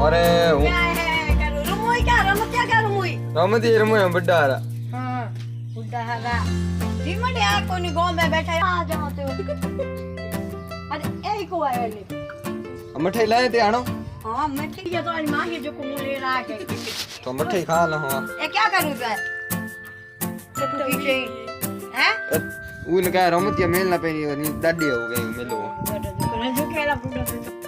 अरे क्या है करो रुमुई क्या रमत क्या करो रुमुई रमती रमो बड्डा हारा हां बुड्ढा हगा धीमड़े आ कोनी गांव में बैठा आ जाओ तो अरे ए को आया ले मठे लाए थे आनो हां मठे ये तो आज मांगे जो को ले रहा है तो मठे खा लो हां ए क्या करूं मैं तो पीछे हैं उन का रमती मेल ना पेनी दादी हो गई मेलो जो केला बुड्ढा